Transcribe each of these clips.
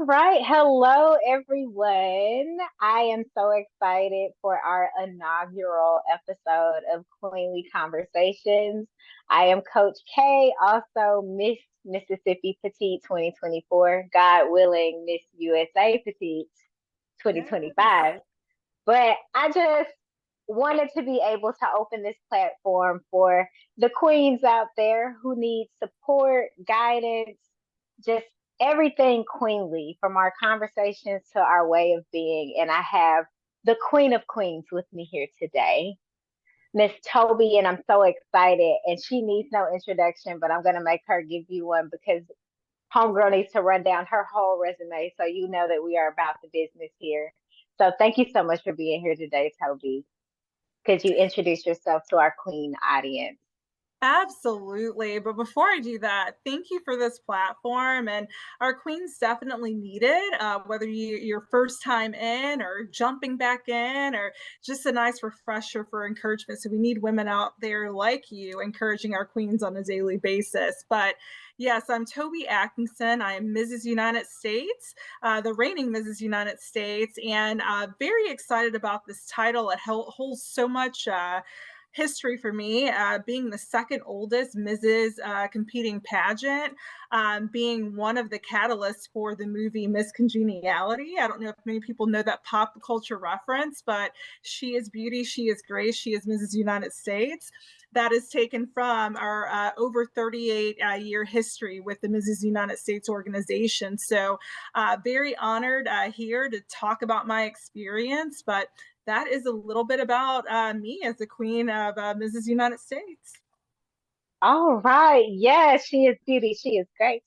right. Hello, everyone. I am so excited for our inaugural episode of Queenly Conversations. I am Coach K, also Miss Mississippi Petite 2024, God willing, Miss USA Petite Yes. 2025. But I just wanted to be able to open this platform for the queens out there who need support, guidance, just everything queenly from our conversations to our way of being. And I have the queen of queens with me here today, Miss Toby, and I'm so excited. And she needs no introduction, but I'm going to make her give you one because homegirl needs to run down her whole resume so you know that we are about the business here. So thank you so much for being here today, Toby. Could you introduce yourself to our queen audience? Absolutely. But before I do that, thank you for this platform. And our queens definitely need it, whether you're first time in or jumping back in, or just a nice refresher for encouragement. So we need women out there like you encouraging our queens on a daily basis. But yes, I'm Toby Atkinson. I am Mrs. United States, the reigning Mrs. United States, and very excited about this title. It holds so much history for me, being the second oldest Mrs. Competing pageant, being one of the catalysts for the movie Miss Congeniality. I don't know if many people know that pop culture reference, but she is beauty, she is grace, she is Mrs. United States. That is taken from our over 38 year history with the Mrs. United States organization. So, very honored here to talk about my experience, but that is a little bit about me as the queen of Mrs. United States. All right. Yes, she is beauty. She is great.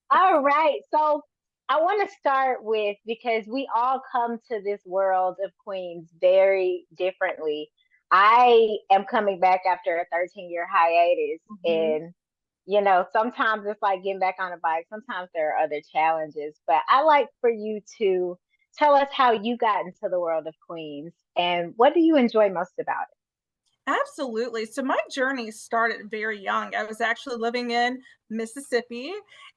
All right. So I want to start with because we all come to this world of queens very differently. I am coming back after a 13-year hiatus, Mhm. and sometimes it's like getting back on a bike. Sometimes there are other challenges, but I like for you to tell us how you got into the world of queens and what do you enjoy most about it? Absolutely. So my journey started very young. I was actually living in Mississippi,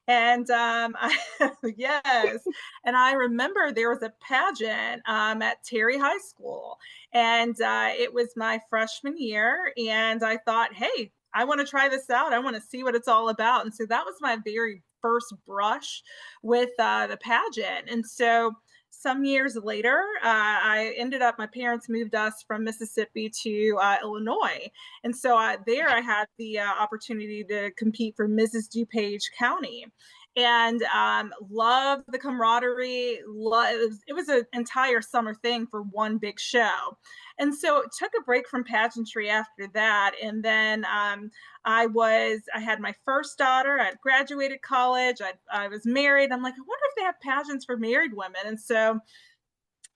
and yes, and I remember there was a pageant at Terry High School, and it was my freshman year, and I thought, hey, I want to try this out. I want to see what it's all about, and so that was my very first brush with the pageant, and so some years later, I ended up, my parents moved us from Mississippi to Illinois. And so there I had the opportunity to compete for Mrs. DuPage County and loved the camaraderie. It was an entire summer thing for one big show. And so it took a break from pageantry after that. And then I had my first daughter. I'd graduated college. I was married. I'm like, I wonder if they have pageants for married women. And so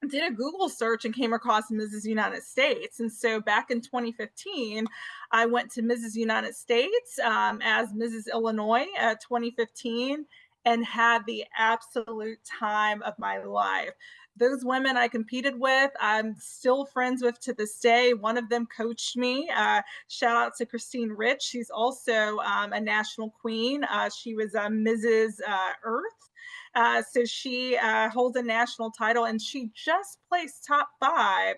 I did a Google search and came across Mrs. United States. And so back in 2015, I went to Mrs. United States as Mrs. Illinois 2015 and had the absolute time of my life. Those women I competed with, I'm still friends with to this day. One of them coached me. Shout out to Christine Rich. She's also a national queen. She was Mrs. Earth. So she holds a national title, and she just placed top five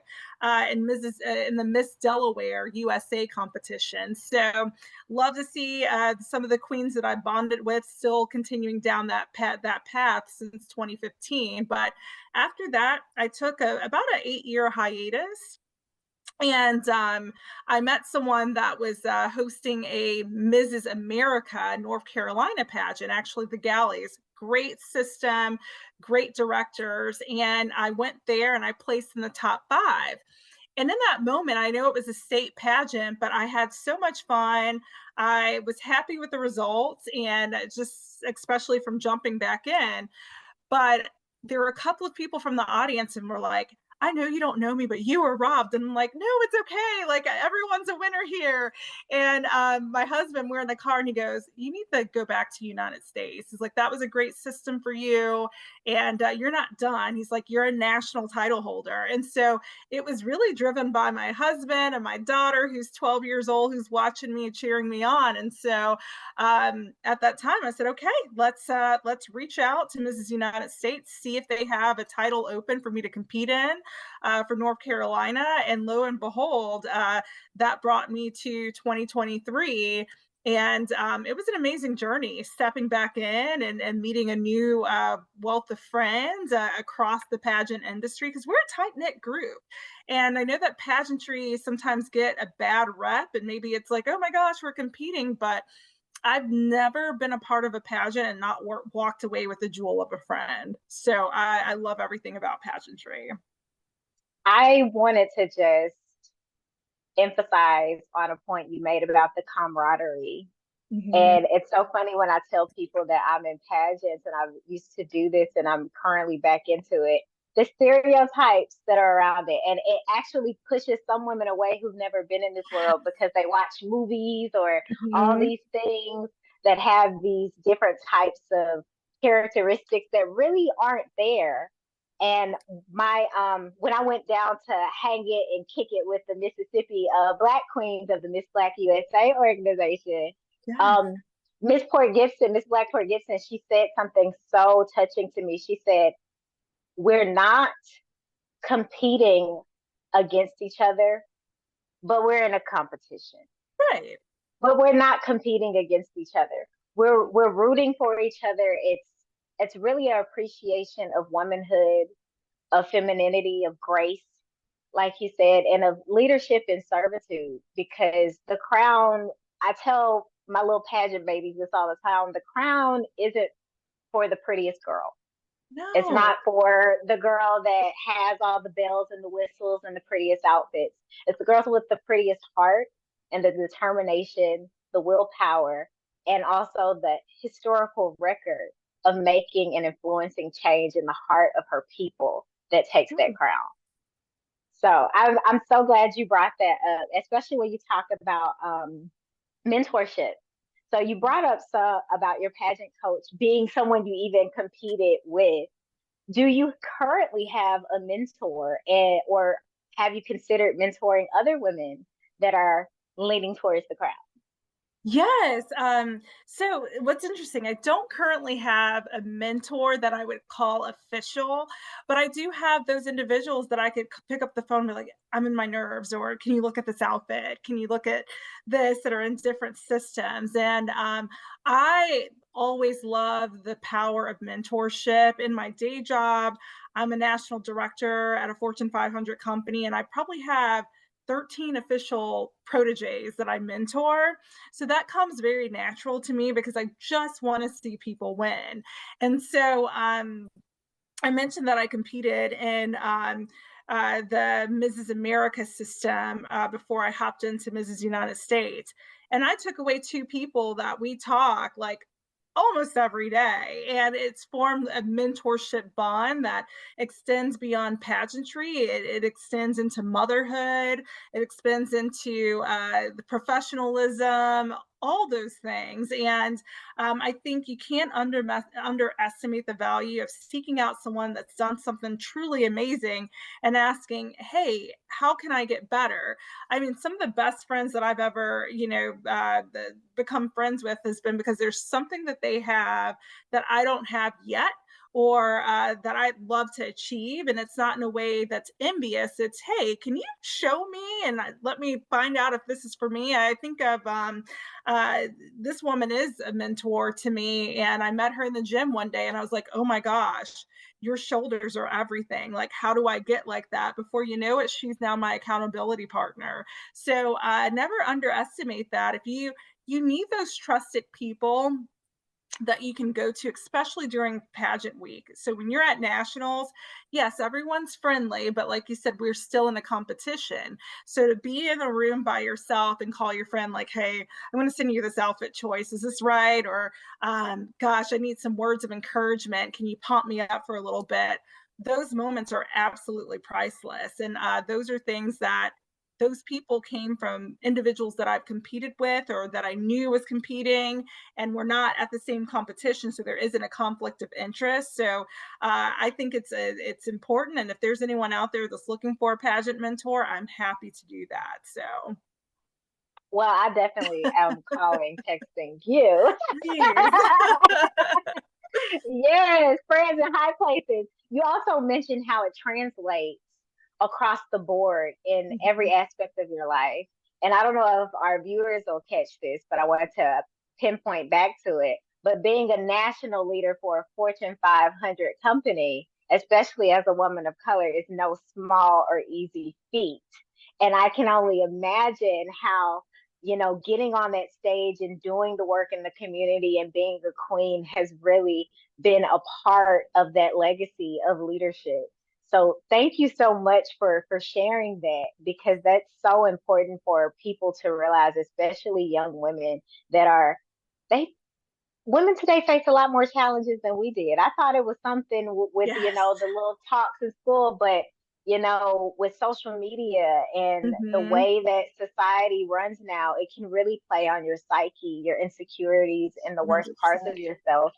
in the Miss Delaware USA competition. So love to see some of the queens that I bonded with still continuing down that path since 2015. But after that, I took about an 8 year hiatus, and I met someone that was hosting a Mrs. America North Carolina pageant, actually the Galleys. Great system, great directors. And I went there and I placed in the top five. And in that moment, I know it was a state pageant, but I had so much fun. I was happy with the results, and just especially from jumping back in. But there were a couple of people from the audience and were like, I know you don't know me, but you were robbed. And I'm like, no, it's okay. Like everyone's a winner here. And my husband, we're in the car and he goes, you need to go back to United States. He's like, that was a great system for you. And you're not done. He's like, you're a national title holder. And so it was really driven by my husband and my daughter, who's 12 years old, who's watching me and cheering me on. And so at that time, I said, okay, let's reach out to Mrs. United States, see if they have a title open for me to compete in for North Carolina. And lo and behold, that brought me to 2023. And it was an amazing journey stepping back in and meeting a new wealth of friends across the pageant industry, because we're a tight knit group. And I know that pageantry sometimes get a bad rep, and maybe it's like, oh my gosh, we're competing. But I've never been a part of a pageant and not walked away with the jewel of a friend. So I love everything about pageantry. I wanted to just emphasize on a point you made about the camaraderie. Mhm. And it's so funny when I tell people that I'm in pageants and I used to do this and I'm currently back into it, the stereotypes that are around it. And it actually pushes some women away who've never been in this world because they watch movies or all Mhm. these things that have these different types of characteristics that really aren't there. And my when I went down to hang it and kick it with the Mississippi Black Queens of the Miss Black USA organization, Yeah. um, Miss Port Gibson, Miss Black Port Gibson, she said something so touching to me. She said, we're not competing against each other, but we're in a competition. Right. But we're not competing against each other. We're rooting for each other. It's really an appreciation of womanhood, of femininity, of grace, like you said, and of leadership and servitude. Because the crown, I tell my little pageant babies this all the time, the crown isn't for the prettiest girl. It's No. not for the girl that has all the bells and the whistles and the prettiest outfits. It's the girls with the prettiest heart and the determination, the willpower, and also the historical record of making and influencing change in the heart of her people that takes that crown. So I'm so glad you brought that up, especially when you talk about mentorship. So you brought up about your pageant coach being someone you even competed with. Do you currently have a mentor, or have you considered mentoring other women that are leaning towards the crowd? Yes. So what's interesting, I don't currently have a mentor that I would call official, but I do have those individuals that I could pick up the phone and be like, I'm in my nerves, or can you look at this outfit? Can you look at this, that are in different systems? And I always love the power of mentorship. In my day job, I'm a national director at a Fortune 500 company, and I probably have 13 official proteges that I mentor. So that comes very natural to me because I just want to see people win. And so I mentioned that I competed in the Mrs. America system before I hopped into Mrs. United States. And I took away two people that we talk like almost every day. And it's formed a mentorship bond that extends beyond pageantry. It extends into motherhood. It extends into the professionalism, all those things. And I think you can't underestimate the value of seeking out someone that's done something truly amazing and asking, hey, how can I get better? I mean, some of the best friends that I've ever, become friends with has been because there's something that they have that I don't have yet, or that I'd love to achieve. And it's not in a way that's envious. It's, hey, can you show me and let me find out if this is for me? I think of uh, this woman is a mentor to me. And I met her in the gym one day and I was like, oh my gosh, your shoulders are everything. Like, how do I get like that? Before you know it, she's now my accountability partner. So never underestimate that. If you need those trusted people that you can go to, especially during pageant week. So when you're at nationals, yes, everyone's friendly, but like you said, we're still in a competition. So to be in a room by yourself and call your friend like, hey, I'm going to send you this outfit choice. Is this right? Or, gosh, I need some words of encouragement. Can you pump me up for a little bit? those moments are absolutely priceless. And those are things that those people came from individuals that I've competed with or that I knew was competing, and we're not at the same competition, so there isn't a conflict of interest. So I think it's important, and if there's anyone out there that's looking for a pageant mentor, I'm happy to do that. So Well, I definitely am calling, texting you. please. Yes, friends in high places. You also mentioned how it translates across the board in every Mhm. aspect of your life. And I don't know if our viewers will catch this, but I wanted to pinpoint back to it. But being a national leader for a Fortune 500 company, especially as a woman of color, is no small or easy feat. And I can only imagine how, getting on that stage and doing the work in the community and being a queen has really been a part of that legacy of leadership. So thank you so much for sharing that, because that's so important for people to realize, especially young women that are they women today face a lot more challenges than we did. I thought it was something with Yes. the little talks in school, but with social media and the Hmm. way that society runs now, it can really play on your psyche, your insecurities, and the worst parts 100%. of yourself.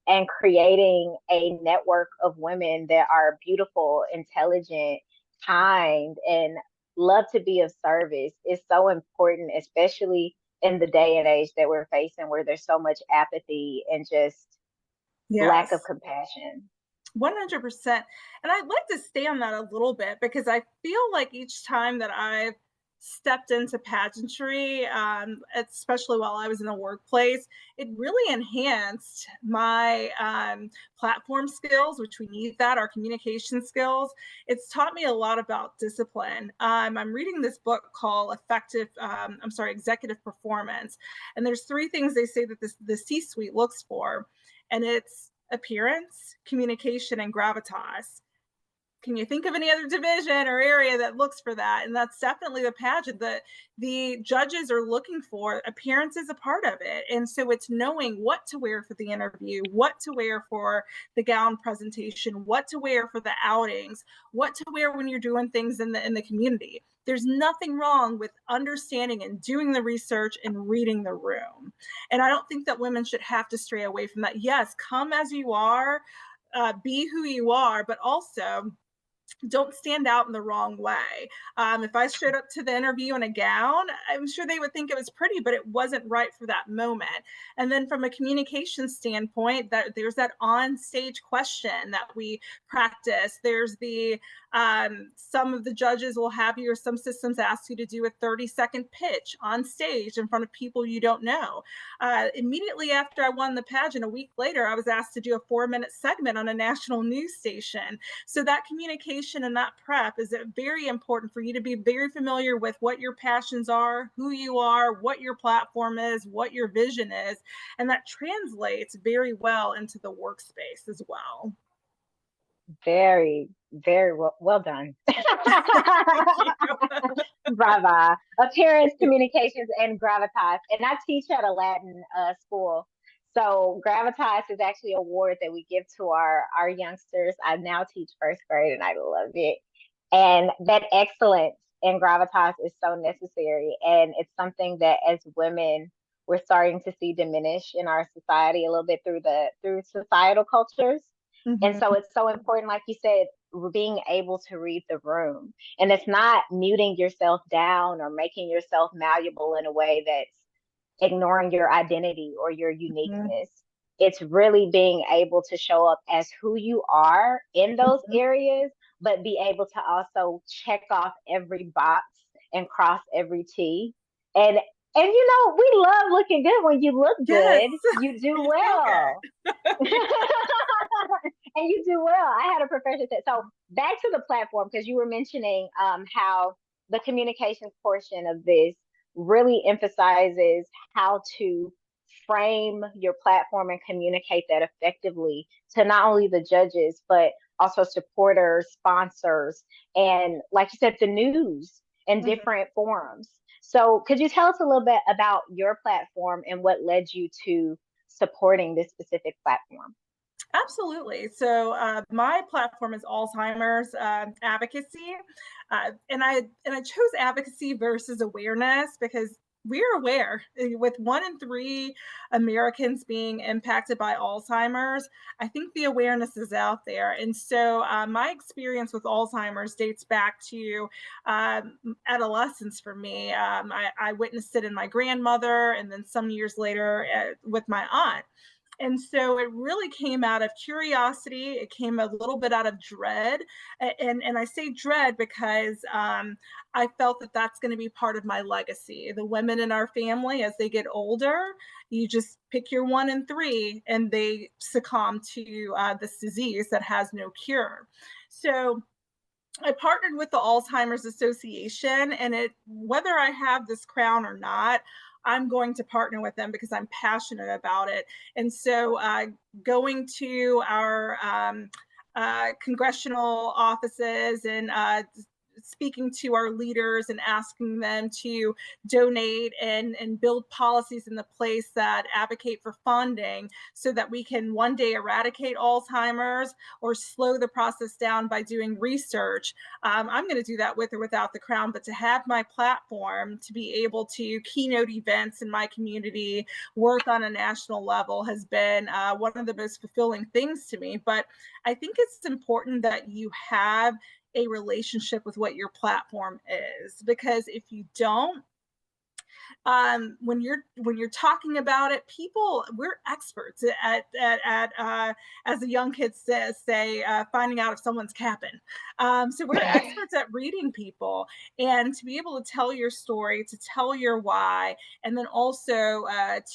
And creating a network of women that are beautiful, intelligent, kind, and love to be of service is so important, especially in the day and age that we're facing, where there's so much apathy and just lack of Yes. compassion. 100%. And I'd like to stay on that a little bit because I feel like each time that I've stepped into pageantry, especially while I was in the workplace, it really enhanced my platform skills, which we need that, our communication skills. It's taught me a lot about discipline. I'm reading this book called Executive Performance. And there's three things they say that the C-suite looks for, and it's appearance, communication, and gravitas. Can you think of any other division or area that looks for that? And that's definitely the pageant that the judges are looking for. Appearance is a part of it. And so it's knowing what to wear for the interview, what to wear for the gown presentation, what to wear for the outings, what to wear when you're doing things in the community. There's nothing wrong with understanding and doing the research and reading the room. And I don't think that women should have to stray away from that. Yes, come as you are, be who you are, but also don't stand out in the wrong way. If I showed up to the interview in a gown, I'm sure they would think it was pretty, but it wasn't right for that moment. And then from a communication standpoint, there's that on stage question that we practice. There's the some of the judges will have you, or some systems ask you to do a 30-second pitch on stage in front of people you don't know. Immediately after I won the pageant, a week later, I was asked to do a 4-minute segment on a national news station. So that communication and that prep is very important for you to be very familiar with what your passions are, who you are, what your platform is, what your vision is. And that translates very well into the workspace as well. Very, very well done. Thank you. Brava. Appearance, communications, and gravitas. And I teach at a Latin school. So gravitas is actually a award that we give to our youngsters. I now teach first grade and I love it. And that excellence in gravitas is so necessary. And it's something that as women we're starting to see diminish in our society a little bit through societal cultures. And Mhm. so it's so important, like you said, being able to read the room. And it's not muting yourself down or making yourself malleable in a way that's ignoring your identity or your Mhm. uniqueness. It's really being able to show up as who you are in those Mhm. areas, but be able to also check off every box and cross every T. And we love looking good. When you look Yes. good, you do You feel well. good. And you do well. I had a professor that, so back to the platform, because you were mentioning how the communications portion of this really emphasizes how to frame your platform and communicate that effectively to not only the judges, but also supporters, sponsors, and like you said, the news and Mhm. different forums. So could you tell us a little bit about your platform and what led you to supporting this specific platform? Absolutely. So my platform is Alzheimer's advocacy, and I chose advocacy versus awareness because we're aware with 1 in 3 Americans being impacted by Alzheimer's. I think the awareness is out there, and so my experience with Alzheimer's dates back to adolescence for me. I witnessed it in my grandmother, and then some years later with my aunt. And so it really came out of curiosity. It came a little bit out of dread. And I say dread because I felt that that's going to be part of my legacy. The women in our family, as they get older, you just pick your 1 in 3 and they succumb to this disease that has no cure. So I partnered with the Alzheimer's Association, and whether I have this crown or not, I'm going to partner with them because I'm passionate about it. And so, going to our congressional offices and speaking to our leaders and asking them to donate and build policies in the place that advocate for funding so that we can one day eradicate Alzheimer's or slow the process down by doing research. I'm going to do that with or without the crown, but to have my platform to be able to keynote events in my community, work on a national level has been one of the most fulfilling things to me. But I think it's important that you have a relationship with what your platform is, because if you don't, when you're talking about it, people, we're experts at as the young kids say finding out if someone's capping. So we're experts at reading people, and to be able to tell your story, to tell your why, and then also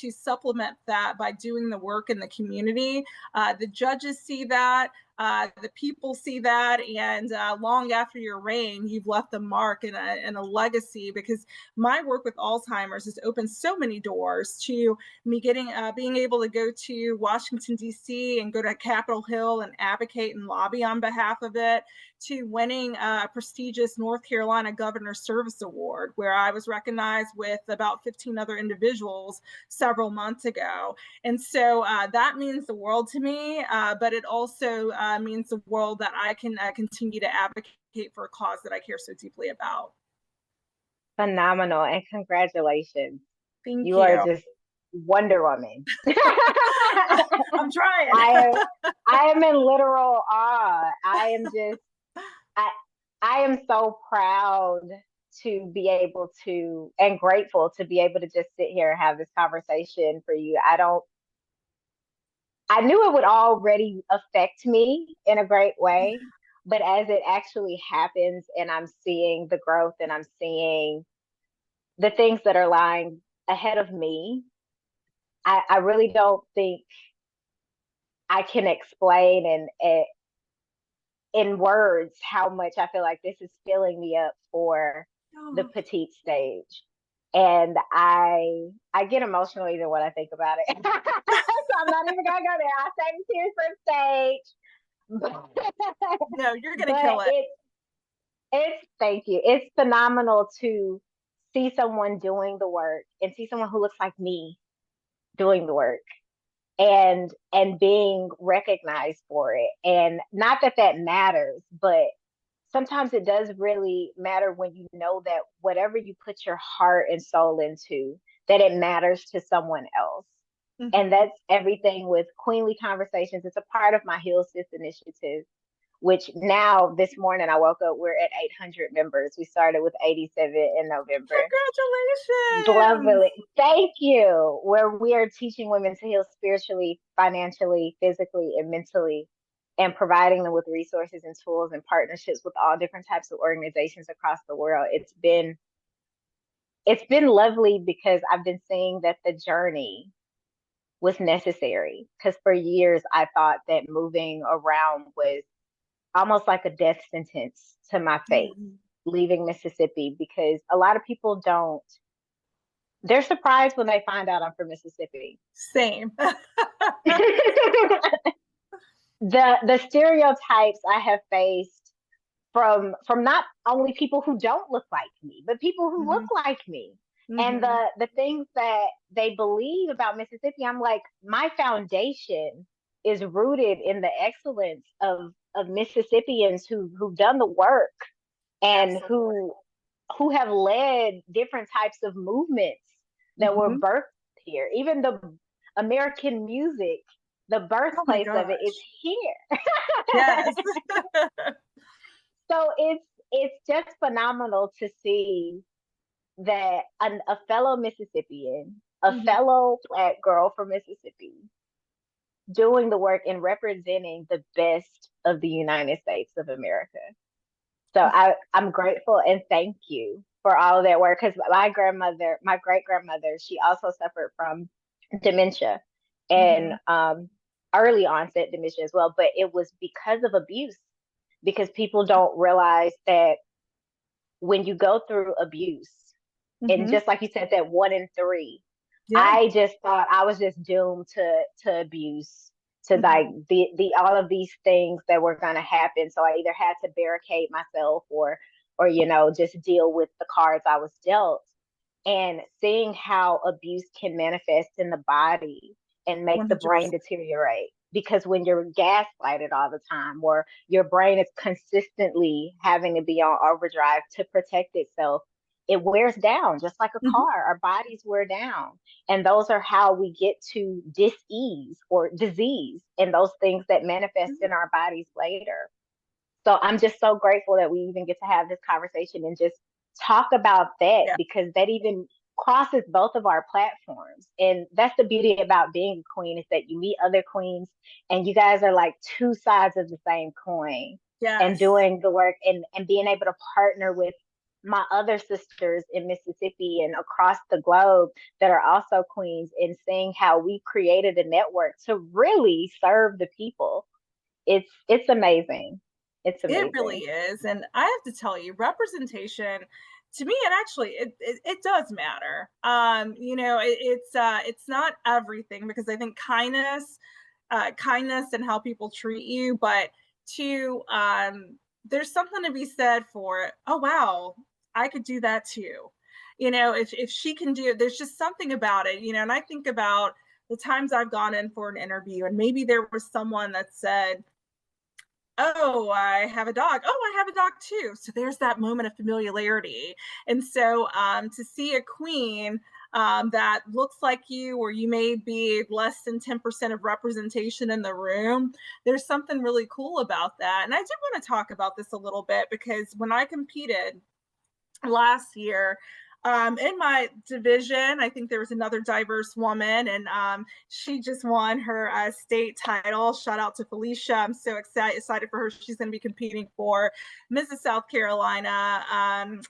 to supplement that by doing the work in the community. The judges see that. The people see that, and long after your reign, you've left a mark and a legacy, because my work with Alzheimer's has opened so many doors to me getting being able to go to Washington, D.C. and go to Capitol Hill and advocate and lobby on behalf of it, to winning a prestigious North Carolina Governor Service Award, where I was recognized with about 15 other individuals several months ago. And so that means the world to me, but it also means the world that I can continue to advocate for a cause that I care so deeply about. Phenomenal, and congratulations. Thank You are you. just Wonder Woman. I'm trying. I am in literal awe. I I am so proud to be able to, and grateful to be able to just sit here and have this conversation for you. I knew it would already affect me in a great way, but as it actually happens and I'm seeing the growth and I'm seeing the things that are lying ahead of me, I really don't think I can explain in words how much I feel like this is filling me up for the Oh, petite stage. And I get emotional even when I think about it. So I'm not even gonna go there. I'll save the tears for stage. no, you're gonna But kill it. it's thank you. It's phenomenal to see someone doing the work and see someone who looks like me doing the work and being recognized for it. And not that that matters, but sometimes it does really matter when you know that whatever you put your heart and soul into, that it matters to someone else. And Mhm. that's everything with Queenly Conversations. It's a part of my Heal Sis initiative, which now this morning I woke up, we're at 800 members. We started with 87 in November. Congratulations. Globally, thank you. Where we are teaching women to heal spiritually, financially, physically, and mentally, and providing them with resources and tools and partnerships with all different types of organizations across the world. It's been lovely because I've been seeing that the journey was necessary. Because for years I thought that moving around was almost like a death sentence to my faith, Mhm. leaving Mississippi, because a lot of people don't, they're surprised when they find out I'm from Mississippi. Same. The stereotypes I have faced from not only people who don't look like me, but people who look Mhm. like me. And Mhm. the things that they believe about Mississippi, I'm like, my foundation is rooted in the excellence of Mississippians who've done the work and Absolutely. who have led different types of movements that were Hmm. birthed here. Even the American music, the Oh my birthplace of it is gosh. here. Yes. So it's just phenomenal to see that a fellow Mississippian, a Hmm. fellow Black girl from Mississippi, doing the work and representing the best of the United States of America. So I'm grateful and thank you for all of that work, because my grandmother, my great grandmother, she also suffered from dementia and Hmm. early onset dementia as well, but it was because of abuse. Because people don't realize that when you go through abuse, and Hmm. just like you said, that 1 in 3, Yeah. I just thought I was just doomed to abuse, to like Hmm. the all of these things that were gonna happen. So I either had to barricade myself or just deal with the cards I was dealt. And seeing how abuse can manifest in the body and make the brain 100%. deteriorate. Because when you're gaslighted all the time, or your brain is consistently having to be on overdrive to protect itself, it wears down just like a Hmm. car. Our bodies wear down. And those are how we get to dis-ease or disease and those things that manifest in our bodies later. So I'm just so grateful that we even get to have this conversation and just talk about that, Yeah. because that even crosses both of our platforms. And that's the beauty about being a queen, is that you meet other queens and you guys are like two sides of the same coin, and Yes. doing the work and being able to partner with my other sisters in Mississippi and across the globe that are also queens, and seeing how we created a network to really serve the people. It's amazing. It's It really amazing. is. And I have to tell you, representation to me, it actually it does matter. It's not everything, because I think kindness and how people treat you, but to there's something to be said for, oh wow, I could do that too. If she can do it, there's just something about it, and I think about the times I've gone in for an interview and maybe there was someone that said, oh, I have a dog. Oh, I have a dog too. So there's that moment of familiarity. And so to see a queen that looks like you, or you may be less than 10% of representation in the room, there's something really cool about that. And I did want to talk about this a little bit, because when I competed last year, in my division, I think there was another diverse woman, and she just won her state title. Shout out to Felicia. I'm so excited for her. She's going to be competing for Mrs. South Carolina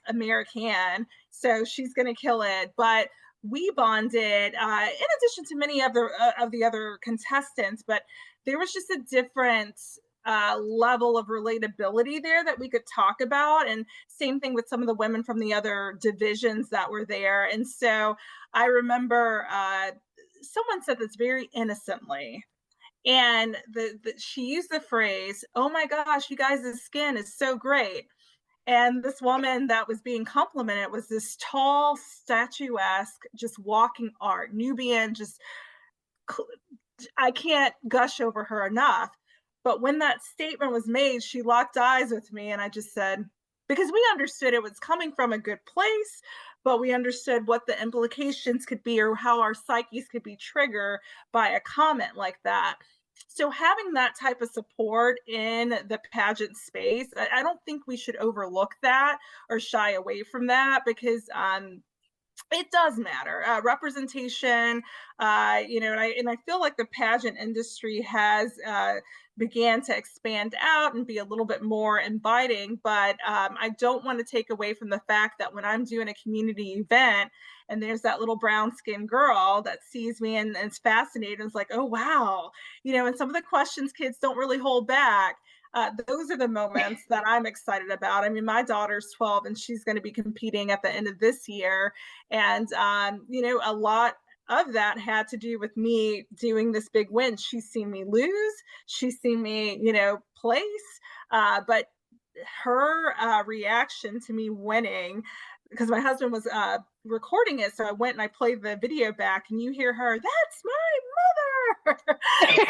American. So she's going to kill it. But we bonded, in addition to many of the other contestants, but there was just a different level of relatability there that we could talk about. And same thing with some of the women from the other divisions that were there. And so I remember someone said this very innocently. And she used the phrase, oh my gosh, you guys' skin is so great. And this woman that was being complimented was this tall, statuesque, just walking art, Nubian, just I can't gush over her enough. But when that statement was made, she locked eyes with me, and I just said, because we understood it was coming from a good place, but we understood what the implications could be, or how our psyches could be triggered by a comment like that. So having that type of support in the pageant space, I don't think we should overlook that or shy away from that, because it does matter. Representation, and I feel like the pageant industry has began to expand out and be a little bit more inviting, but I don't want to take away from the fact that when I'm doing a community event and there's that little brown skinned girl that sees me and is fascinated and is like, oh wow, and some of the questions kids don't really hold back. Those are the moments that I'm excited about. I mean, my daughter's 12 and she's going to be competing at the end of this year. And, a lot of that had to do with me doing this big win. She's seen me lose, she's seen me, place. But her reaction to me winning, because my husband was recording it. So I went and I played the video back, and you hear her, that's my mother. So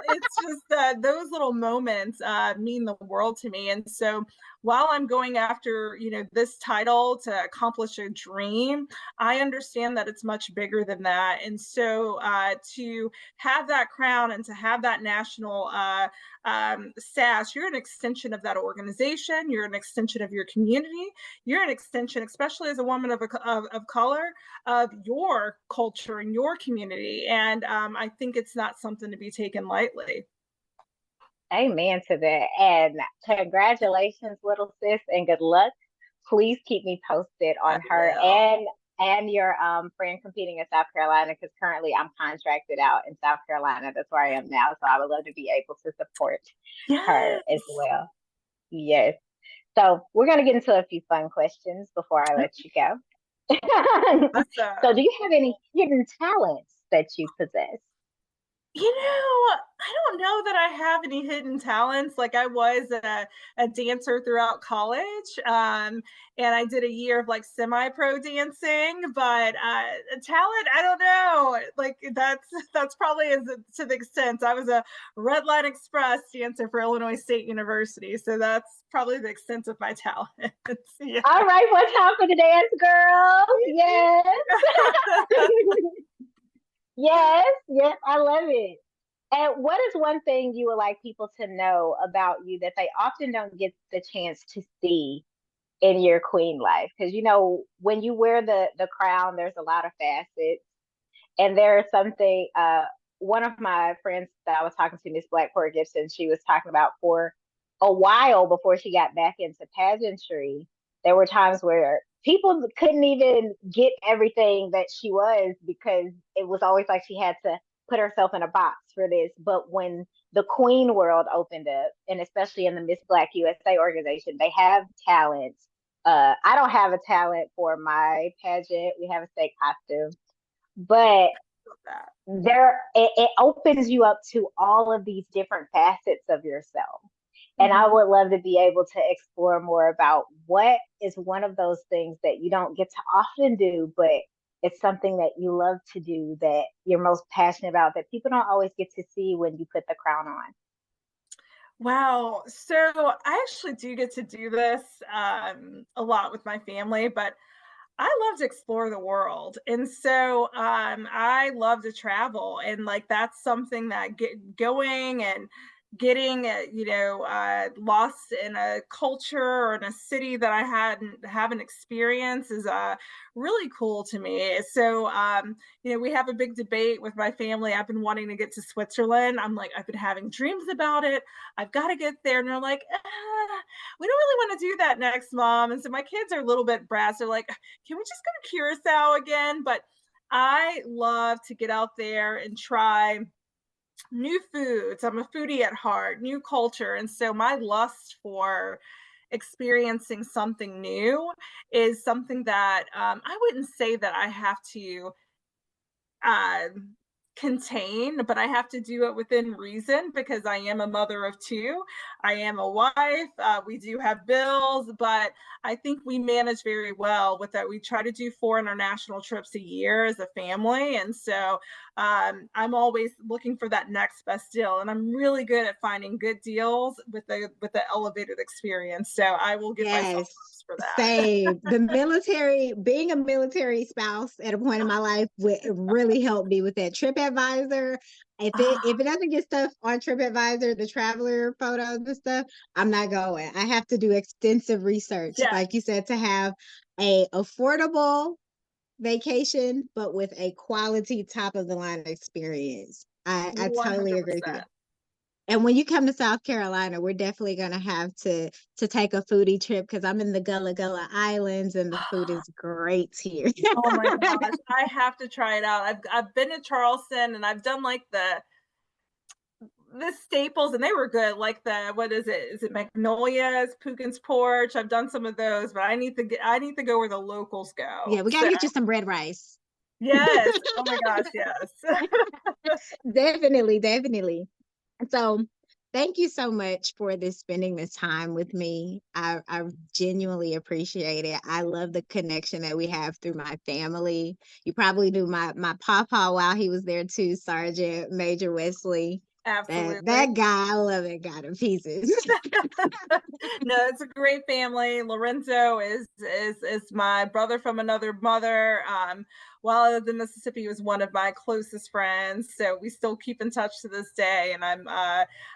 it's just those little moments mean the world to me. And so while I'm going after, this title to accomplish a dream, I understand that it's much bigger than that. And so to have that crown and to have that national sash, you're an extension of that organization. You're an extension of your community. You're an extension, especially as a woman of color, of your culture and your community. And I think it's not something to be taken lightly. Amen to that. And congratulations, little sis, and good luck. Please keep me posted I on her will. and your friend competing in South Carolina, because currently I'm contracted out in South Carolina. That's where I am now. So I would love to be able to support her as Yes. well. Yes. So we're gonna get into a few fun questions before I let you go. So do Awesome. you have any hidden talents that you possess? I don't know that I have any hidden talents. Like I was a dancer throughout college, and I did a year of like semi-pro dancing. But talent, I don't know. Like that's probably to the extent. I was a Red Line Express dancer for Illinois State University, so that's probably the extent of my talent. Yeah. All right, one time for the dance girls. Yes. Yes, yes, I love it. And what is one thing you would like people to know about you that they often don't get the chance to see in your queen life? Because when you wear the crown, there's a lot of facets, and there's something. One of my friends that I was talking to, Miss Blackport Gibson, she was talking about for a while before she got back into pageantry. There were times where people couldn't even get everything that she was, because it was always like she had to put herself in a box for this. But when the Queen world opened up, and especially in the Miss Black USA organization, they have talents. I don't have a talent for my pageant. We have a state costume, but it opens you up to all of these different facets of yourself. And I Mhm. would love to be able to explore more about what is one of those things that you don't get to often do, but it's something that you love to do, that you're most passionate about, that people don't always get to see when you put the crown on. Wow. So I actually do get to do this a lot with my family, but I love to explore the world. And so I love to travel. And like that's something that going and getting lost in a culture or in a city that I haven't experienced is really cool to me. So we have a big debate with my family. I've been wanting to get to Switzerland. I'm like, I've been having dreams about it. I've got to get there. And they're like, we don't really want to do that next, mom. And so my kids are a little bit brass. They're like, can we just go to Curacao again? But I love to get out there and try new foods. I'm a foodie at heart, new culture. And so my lust for experiencing something new is something that I wouldn't say that I have to uh, contain, but I have to do it within reason because I am a mother of two. I am a wife. We do have bills, but I think we manage very well with that. We try to do 4 international trips a year as a family. And so I'm always looking for that next best deal. And I'm really good at finding good deals with the elevated experience. So I will give myself Yes, props for that. same. The military, being a military spouse at a point in my life would really help me with that. TripAdvisor, if it doesn't get stuff on TripAdvisor, the traveler photos and stuff, I'm not going. I have to do extensive research, Yeah. like you said, to have a affordable vacation, but with a quality top of the line experience. I totally agree with you. 100%. And when you come to South Carolina, we're definitely gonna have to take a foodie trip because I'm in the Gullah Gullah Islands and the food is great here. Oh my gosh, I have to try it out. I've been to Charleston and I've done like the staples and they were good. Like the what is it? Is it Magnolia's, Pugin's Porch? I've done some of those, but I need to go where the locals go. Yeah, we So gotta get you some red rice. yes. Oh my gosh, yes. Definitely, definitely. So thank you so much for spending this time with me. I genuinely appreciate it. I love the connection that we have through my family. You probably knew my papa while he was there too, Sergeant Major Wesley. Absolutely. That guy, I love that guy to pieces. No, it's a great family. Lorenzo is my brother from another mother. While I lived in Mississippi, he was one of my closest friends. So we still keep in touch to this day, and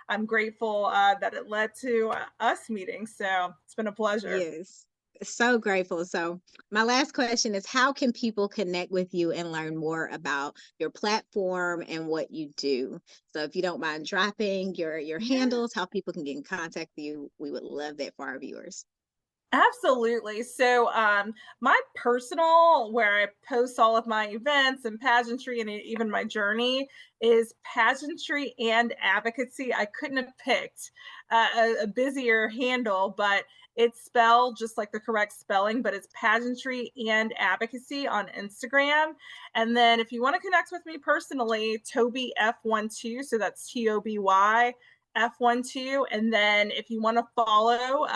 I'm grateful that it led to us meeting. So it's been a pleasure. Yes. So grateful. So my last question is, how can people connect with you and learn more about your platform and what you do? So if you don't mind dropping your handles, how people can get in contact with you, we would love that for our viewers. Absolutely. So, my personal, where I post all of my events and pageantry and even my journey, is pageantry and advocacy. I couldn't have picked a busier handle, but it's spelled just like the correct spelling, but it's pageantry and advocacy on Instagram. And then if you want to connect with me personally, Toby F12, so that's TOBY F12. And then if you want to follow,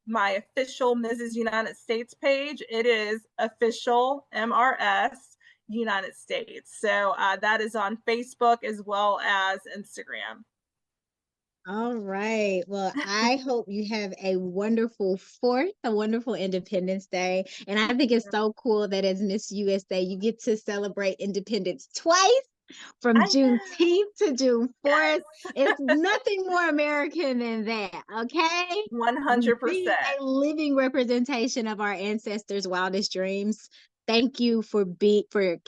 my official Mrs. United States page, it is official MRS United States. So that is on Facebook as well as Instagram. All right. Well, I hope you have a wonderful 4th, a wonderful Independence Day. And I think it's so cool that as Miss USA, you get to celebrate independence twice, from Juneteenth to June 4th. It's nothing more American than that, okay? 100%. Being a living representation of our ancestors' wildest dreams. Thank you for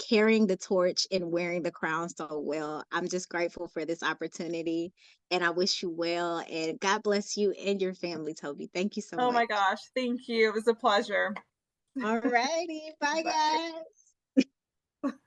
carrying the torch and wearing the crown so well. I'm just grateful for this opportunity, and I wish you well, and God bless you and your family, Toby. Thank you so much. Oh my gosh, thank you. It was a pleasure. All righty. Bye, guys.